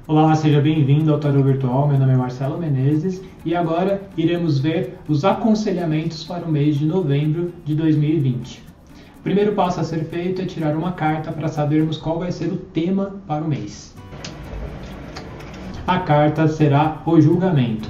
Olá, seja bem-vindo ao Tarô Virtual, meu nome é Marcelo Menezes e agora iremos ver os aconselhamentos para o mês de novembro de 2020. O primeiro passo a ser feito é tirar uma carta para sabermos qual vai ser o tema para o mês. A carta será o julgamento.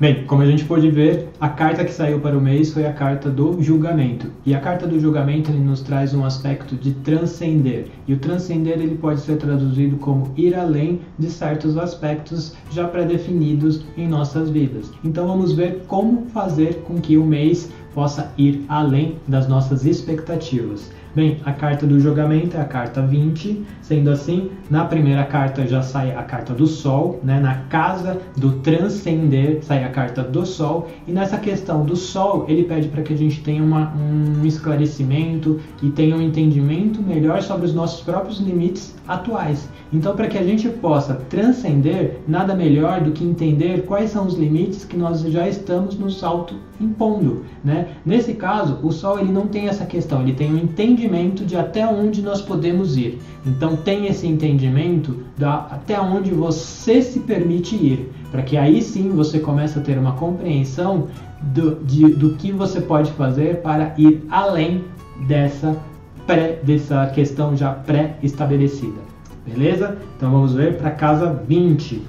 Bem, como a gente pôde ver, a carta que saiu para o mês foi a carta do julgamento. E a carta do julgamento ele nos traz um aspecto de transcender. E o transcender ele pode ser traduzido como ir além de certos aspectos já pré-definidos em nossas vidas. Então vamos ver como fazer com que o mês possa ir além das nossas expectativas. Bem, a carta do julgamento é a carta 20, sendo assim, na primeira carta já sai a carta do Sol, né? Na casa do transcender sai a carta do Sol, e nessa questão do Sol, ele pede para que a gente tenha um esclarecimento e tenha um entendimento melhor sobre os nossos próprios limites atuais. Então, para que a gente possa transcender, nada melhor do que entender quais são os limites que nós já estamos nos auto-impondo, né? Nesse caso, o Sol ele não tem essa questão, ele tem um entendimento de até onde nós podemos ir. Então, tem esse entendimento até onde você se permite ir, para que aí sim você comece a ter uma compreensão do que você pode fazer para ir além dessa questão já pré-estabelecida. Beleza? Então vamos ver para a casa 20.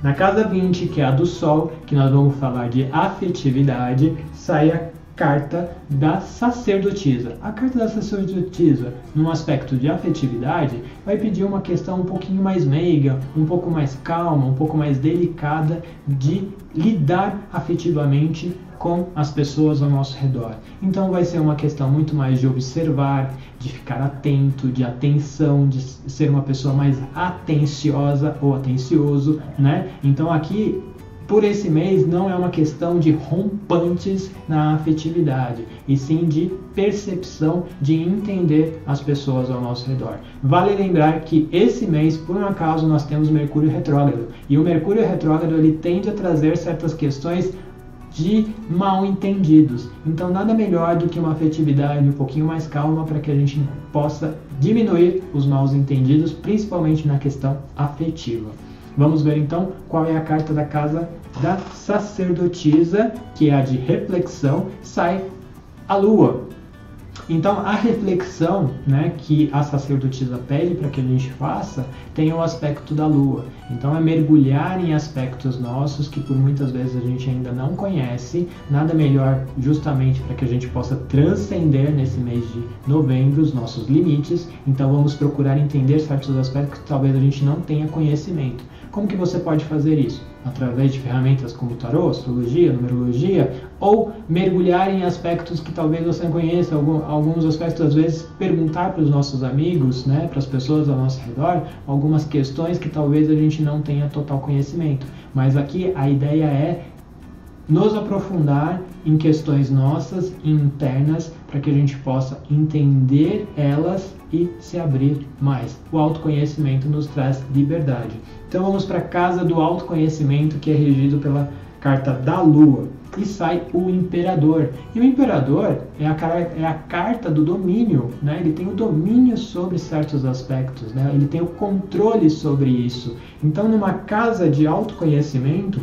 Na casa 20, que é a do Sol, que nós vamos falar de afetividade, sai a carta da sacerdotisa. A carta da sacerdotisa, num aspecto de afetividade, vai pedir uma questão um pouquinho mais meiga, um pouco mais calma, um pouco mais delicada de lidar afetivamente com as pessoas ao nosso redor. Então vai ser uma questão muito mais de observar, de ficar atento, de atenção, de ser uma pessoa mais atenciosa ou atencioso, né? Então aqui, por esse mês, não é uma questão de rompantes na afetividade, e sim de percepção, de entender as pessoas ao nosso redor. Vale lembrar que esse mês, por um acaso, nós temos Mercúrio retrógrado, e o Mercúrio retrógrado ele tende a trazer certas questões de mal entendidos. Então nada melhor do que uma afetividade um pouquinho mais calma para que a gente possa diminuir os mal entendidos, principalmente na questão afetiva. Vamos ver então qual é a carta da casa da sacerdotisa, que é a de reflexão, sai a Lua. Então a reflexão, né, que a sacerdotisa pede para que a gente faça tem o aspecto da Lua. Então é mergulhar em aspectos nossos que por muitas vezes a gente ainda não conhece. Nada melhor justamente para que a gente possa transcender nesse mês de novembro os nossos limites. Então vamos procurar entender certos aspectos que talvez a gente não tenha conhecimento. Como que você pode fazer isso? Através de ferramentas como tarô, astrologia, numerologia, ou mergulhar em aspectos que talvez você não conheça, alguns aspectos, às vezes, perguntar para os nossos amigos, né, para as pessoas ao nosso redor, algumas questões que talvez a gente não tenha total conhecimento. Mas aqui a ideia é nos aprofundar em questões nossas internas para que a gente possa entender elas e se abrir mais. O autoconhecimento nos traz liberdade. Então vamos para a casa do autoconhecimento, que é regido pela carta da Lua, e sai o Imperador. E o Imperador é a carta do domínio, né? Ele tem o domínio sobre certos aspectos, né? Ele tem o controle sobre isso. Então numa casa de autoconhecimento,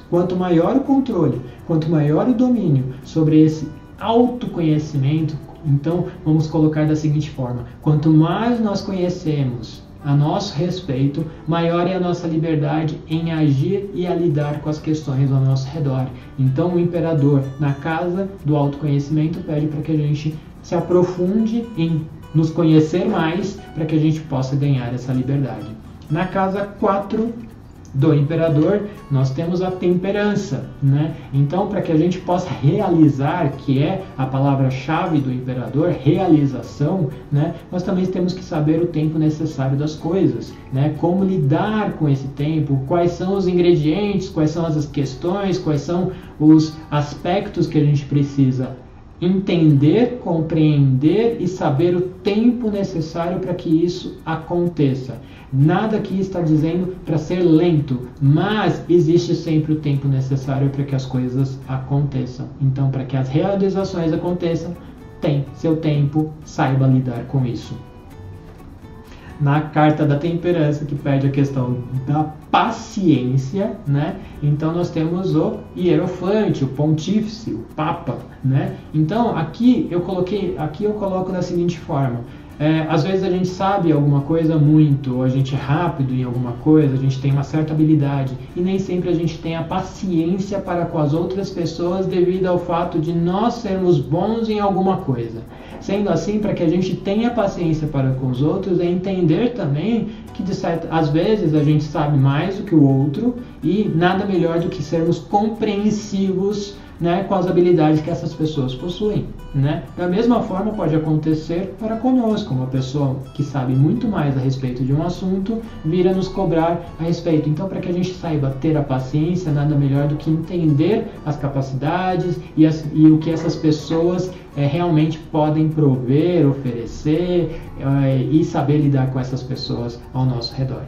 quanto maior o controle, quanto maior o domínio sobre esse autoconhecimento, então vamos colocar da seguinte forma: quanto mais nós conhecemos a nosso respeito, maior é a nossa liberdade em agir e a lidar com as questões ao nosso redor. Então o Imperador, na casa do autoconhecimento, pede para que a gente se aprofunde em nos conhecer mais, para que a gente possa ganhar essa liberdade. Na casa 4 do Imperador, nós temos a temperança, né? Então, para que a gente possa realizar, que é a palavra-chave do Imperador, realização, né? Nós também temos que saber o tempo necessário das coisas, né? Como lidar com esse tempo, quais são os ingredientes, quais são as questões, quais são os aspectos que a gente precisa entender, compreender e saber o tempo necessário para que isso aconteça. Nada aqui está dizendo para ser lento, mas existe sempre o tempo necessário para que as coisas aconteçam. Então, para que as realizações aconteçam, tem seu tempo, saiba lidar com isso. Na carta da temperança, que pede a questão da paciência, né? Então nós temos o hierofante, o pontífice, o papa, né? Então aqui eu coloco da seguinte forma: às vezes a gente sabe alguma coisa muito, ou a gente é rápido em alguma coisa, a gente tem uma certa habilidade, e nem sempre a gente tem a paciência para com as outras pessoas devido ao fato de nós sermos bons em alguma coisa. Sendo assim, para que a gente tenha paciência para com os outros, é entender também que às vezes a gente sabe mais do que o outro, e nada melhor do que sermos compreensivos, né, com as habilidades que essas pessoas possuem, né? Da mesma forma pode acontecer para conosco, uma pessoa que sabe muito mais a respeito de um assunto vira nos cobrar a respeito. Então, para que a gente saiba ter a paciência, nada melhor do que entender as capacidades e o que essas pessoas realmente podem prover, oferecer, e saber lidar com essas pessoas ao nosso redor.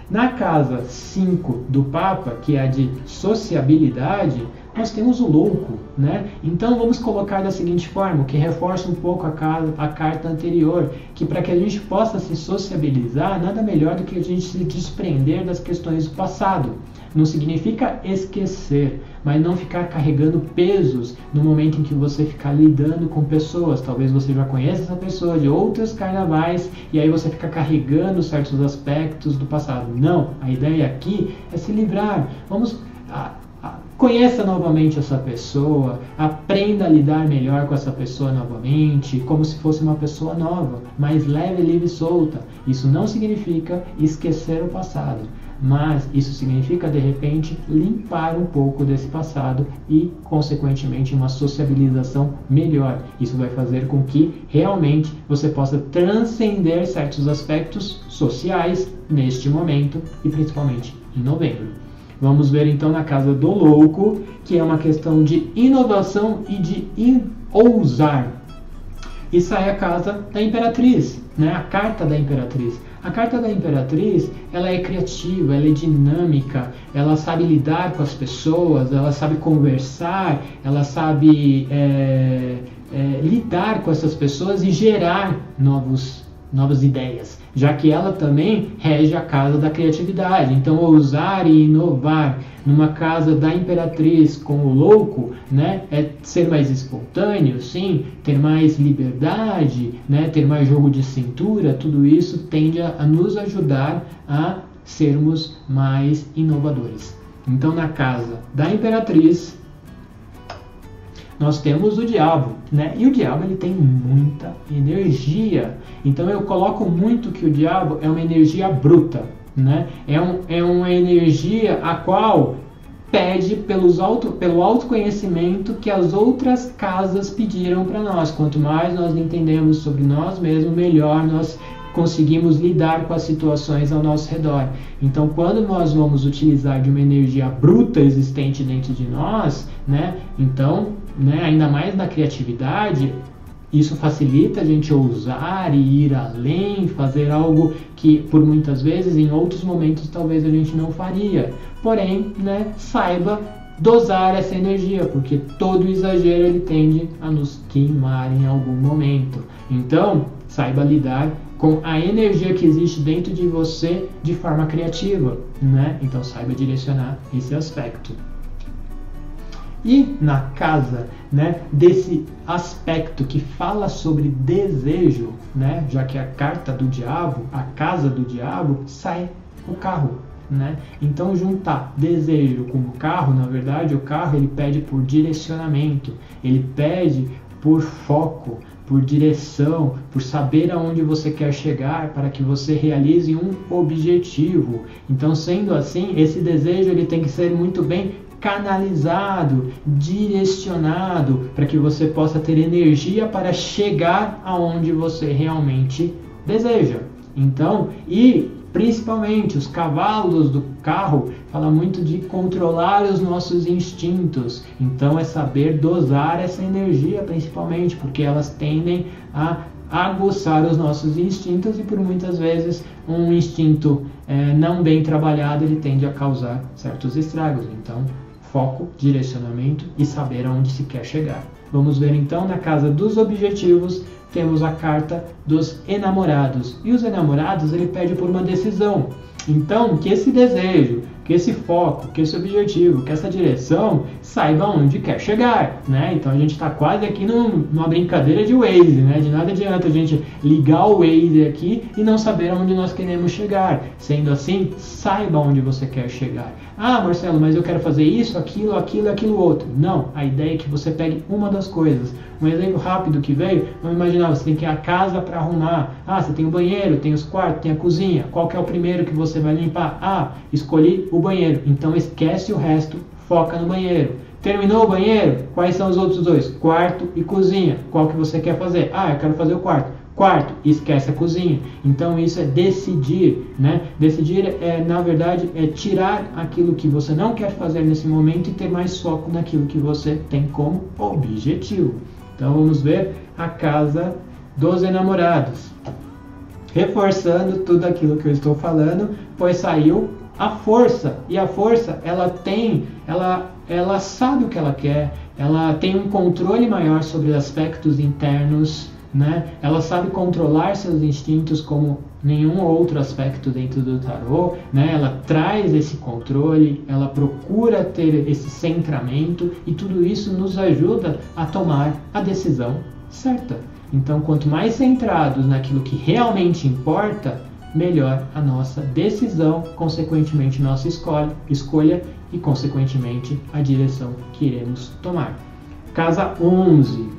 Na casa 5 do Papa, que é a de sociabilidade, nós temos o louco, né? Então vamos colocar da seguinte forma, que reforça um pouco a carta anterior, que para que a gente possa se sociabilizar, nada melhor do que a gente se desprender das questões do passado. Não significa esquecer, mas não ficar carregando pesos no momento em que você ficar lidando com pessoas. Talvez você já conheça essa pessoa de outros carnavais e aí você fica carregando certos aspectos do passado. Não, a ideia aqui é se livrar. Conheça novamente essa pessoa, aprenda a lidar melhor com essa pessoa novamente, como se fosse uma pessoa nova, mas leve, livre e solta. Isso não significa esquecer o passado, mas isso significa, de repente, limpar um pouco desse passado e, consequentemente, uma sociabilização melhor. Isso vai fazer com que, realmente, você possa transcender certos aspectos sociais neste momento e, principalmente, em novembro. Vamos ver então na casa do louco, que é uma questão de inovação e de ousar. Isso é a casa da imperatriz, né? A carta da imperatriz. A carta da imperatriz, ela é criativa, ela é dinâmica, ela sabe lidar com as pessoas, ela sabe conversar, ela sabe lidar com essas pessoas e gerar novas ideias, já que ela também rege a casa da criatividade. Então, ousar e inovar numa casa da imperatriz com o louco, né, é ser mais espontâneo, sim, ter mais liberdade, né, ter mais jogo de cintura. Tudo isso tende a nos ajudar a sermos mais inovadores. Então, na casa da imperatriz, nós temos o diabo, né? E o diabo, ele tem muita energia. Então eu coloco muito que o diabo é uma energia bruta, né? É uma energia a qual pede pelo autoconhecimento que as outras casas pediram para nós. Quanto mais nós entendemos sobre nós mesmos, melhor nós conseguimos lidar com as situações ao nosso redor. Então, quando nós vamos utilizar de uma energia bruta existente dentro de nós, né? Então, ainda mais na criatividade, isso facilita a gente ousar e ir além, fazer algo que, por muitas vezes, em outros momentos, talvez a gente não faria. Porém, né, saiba dosar essa energia, porque todo exagero ele tende a nos queimar em algum momento. Então, saiba lidar com a energia que existe dentro de você de forma criativa, né? Então, saiba direcionar esse aspecto. E na casa, né, desse aspecto que fala sobre desejo, né, já que a carta do diabo, a casa do diabo, sai o carro, né? Então, juntar desejo com o carro, na verdade, o carro ele pede por direcionamento, ele pede por foco, por direção, por saber aonde você quer chegar para que você realize um objetivo. Então, sendo assim, esse desejo ele tem que ser muito bem canalizado, direcionado, para que você possa ter energia para chegar aonde você realmente deseja. Então, e Principalmente os cavalos do carro fala muito de controlar os nossos instintos. Então é saber dosar essa energia, principalmente, porque elas tendem a aguçar os nossos instintos e por muitas vezes um instinto não bem trabalhado ele tende a causar certos estragos. Então foco, direcionamento e saber aonde se quer chegar. Vamos ver então na casa dos objetivos, temos a carta dos enamorados. E os enamorados ele pede por uma decisão. Então que esse desejo, que esse foco, que esse objetivo, que essa direção saiba onde quer chegar, né? Então a gente está quase aqui numa brincadeira de Waze, né? De nada adianta a gente ligar o Waze aqui e não saber aonde nós queremos chegar. Sendo assim, saiba onde você quer chegar. Ah, Marcelo, mas eu quero fazer isso, aquilo, outro. Não, a ideia é que você pegue uma das coisas. Um exemplo rápido que veio, vamos imaginar, você tem que ir à casa para arrumar. Ah, você tem o banheiro, tem os quartos, tem a cozinha. Qual que é o primeiro que você vai limpar? Ah, escolhi o banheiro. Então esquece o resto, foca no banheiro. Terminou o banheiro? Quais são os outros dois? Quarto e cozinha. Qual que você quer fazer? Ah, eu quero fazer o quarto. Quarto, esquece a cozinha. Então isso é decidir, né? Decidir na verdade, tirar aquilo que você não quer fazer nesse momento e ter mais foco naquilo que você tem como objetivo. Então vamos ver a casa dos enamorados. Reforçando tudo aquilo que eu estou falando, pois saiu a força. E a força, ela sabe o que ela quer, ela tem um controle maior sobre aspectos internos, né? Ela sabe controlar seus instintos como nenhum outro aspecto dentro do tarô, né? Ela traz esse controle, ela procura ter esse centramento e tudo isso nos ajuda a tomar a decisão certa. Então, quanto mais centrados naquilo que realmente importa, melhor a nossa decisão, consequentemente nossa escolha e consequentemente a direção que iremos tomar. Casa 11.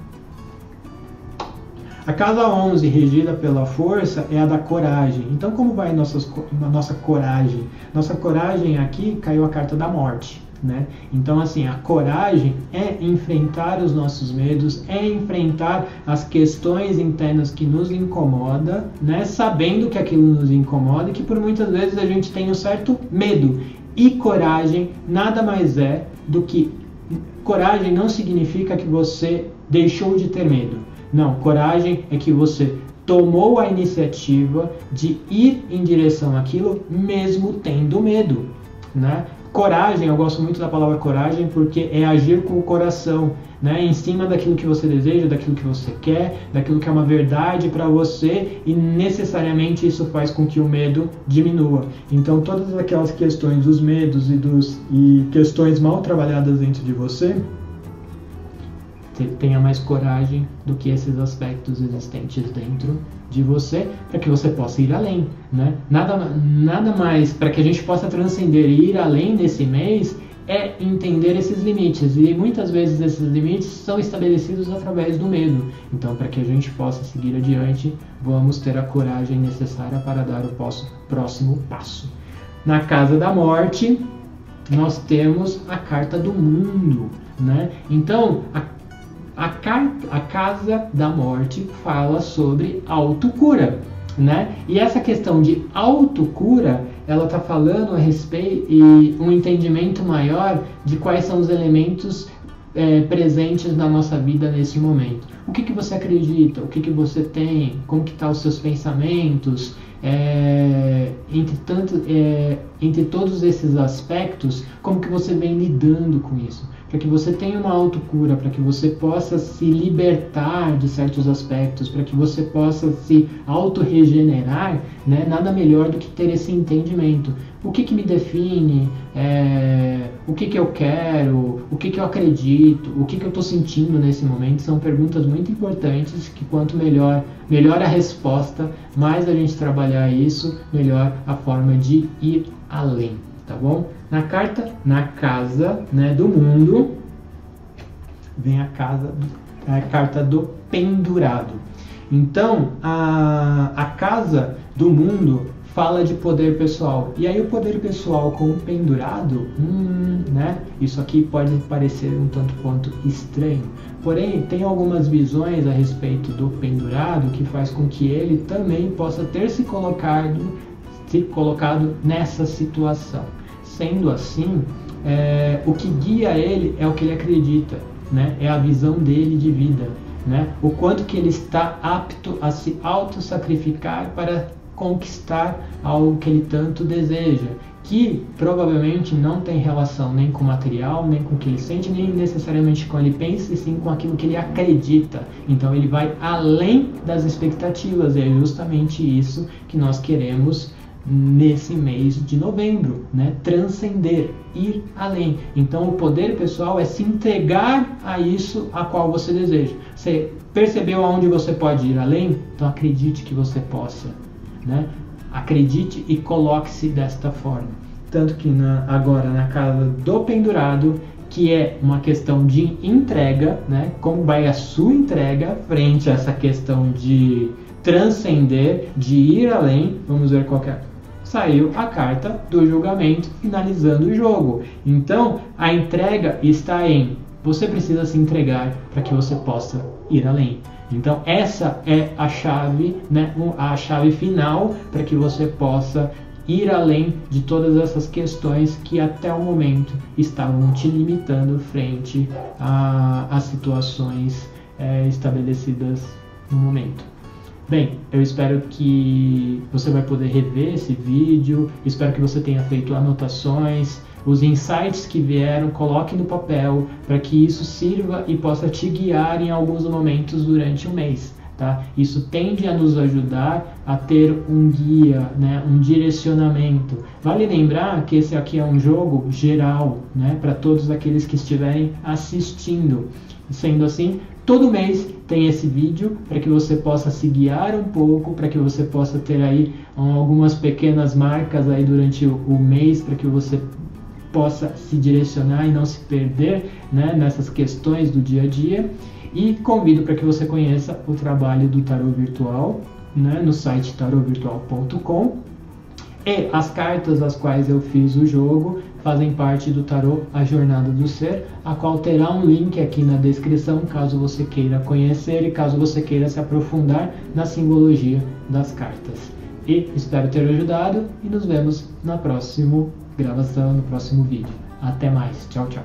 A casa 11, regida pela força, é a da coragem. Então, como vai a nossa coragem? Nossa coragem aqui caiu a carta da morte, né? Então, assim, a coragem é enfrentar os nossos medos, é enfrentar as questões internas que nos incomodam, né? Sabendo que aquilo nos incomoda e que por muitas vezes a gente tem um certo medo. E coragem nada mais é do que... Coragem não significa que você deixou de ter medo. Não, coragem é que você tomou a iniciativa de ir em direção àquilo mesmo tendo medo, né? Coragem, eu gosto muito da palavra coragem porque é agir com o coração, né? Em cima daquilo que você deseja, daquilo que você quer, daquilo que é uma verdade para você e necessariamente isso faz com que o medo diminua. Então todas aquelas questões, os medos e questões mal trabalhadas dentro de você, tenha mais coragem do que esses aspectos existentes dentro de você, para que você possa ir além, né? Nada mais, para que a gente possa transcender e ir além nesse mês, é entender esses limites, e muitas vezes esses limites são estabelecidos através do medo. Então, para que a gente possa seguir adiante, vamos ter a coragem necessária para dar o próximo passo. Na casa da morte, nós temos a carta do mundo, né? Então, a casa da morte fala sobre autocura, né? E essa questão de autocura, ela está falando a respeito e um entendimento maior de quais são os elementos presentes na nossa vida nesse momento. O que você acredita? O que você tem? Como que estão os seus pensamentos? Entre todos esses aspectos, como que você vem lidando com isso? Para que você tenha uma autocura, para que você possa se libertar de certos aspectos, para que você possa se auto-regenerar, né? Nada melhor do que ter esse entendimento. O que me define? O que eu quero? O que eu acredito? O que eu estou sentindo nesse momento? São perguntas muito importantes que quanto melhor a resposta, mais a gente trabalhar isso, melhor a forma de ir além, tá bom? Na casa, né, do mundo, vem a carta do pendurado. Então, a casa do mundo fala de poder pessoal. E aí o poder pessoal com o pendurado, né? Isso aqui pode parecer um tanto quanto estranho. Porém, tem algumas visões a respeito do pendurado que faz com que ele também possa ter se colocado nessa situação. Sendo assim, o que guia ele é o que ele acredita, né? É a visão dele de vida, né? O quanto que ele está apto a se auto-sacrificar para conquistar algo que ele tanto deseja, que provavelmente não tem relação nem com o material, nem com o que ele sente, nem necessariamente com o que ele pensa, e sim com aquilo que ele acredita. Então ele vai além das expectativas, e é justamente isso que nós queremos nesse mês de novembro, né? Transcender, ir além. Então o poder pessoal é se entregar a isso a qual você deseja. Você percebeu aonde você pode ir além? Então acredite que você possa, né? Acredite e coloque-se desta forma. Tanto que agora na casa do pendurado, que é uma questão de entrega, né? Como vai a sua entrega frente a essa questão de transcender, de ir além. Vamos ver qual que é. Saiu a carta do julgamento finalizando o jogo. Então a entrega está em você precisa se entregar para que você possa ir além. Então essa é a chave, né? A chave final para que você possa ir além de todas essas questões que até o momento estavam te limitando frente às situações estabelecidas no momento. Bem, eu espero que você vai poder rever esse vídeo, espero que você tenha feito anotações, os insights que vieram, coloque no papel para que isso sirva e possa te guiar em alguns momentos durante o mês. Tá? Isso tende a nos ajudar a ter um guia, né? Um direcionamento. Vale lembrar que esse aqui é um jogo geral, né? Para todos aqueles que estiverem assistindo. Sendo assim, todo mês tem esse vídeo para que você possa se guiar um pouco, para que você possa ter aí algumas pequenas marcas aí durante o mês, para que você possa se direcionar e não se perder, né, nessas questões do dia a dia. E convido para que você conheça o trabalho do Tarô Virtual, né, no site tarotvirtual.com. E as cartas às quais eu fiz o jogo fazem parte do Tarô A Jornada do Ser, a qual terá um link aqui na descrição, caso você queira conhecer e caso você queira se aprofundar na simbologia das cartas. E espero ter ajudado e nos vemos na próxima gravação, no próximo vídeo. Até mais. Tchau, tchau.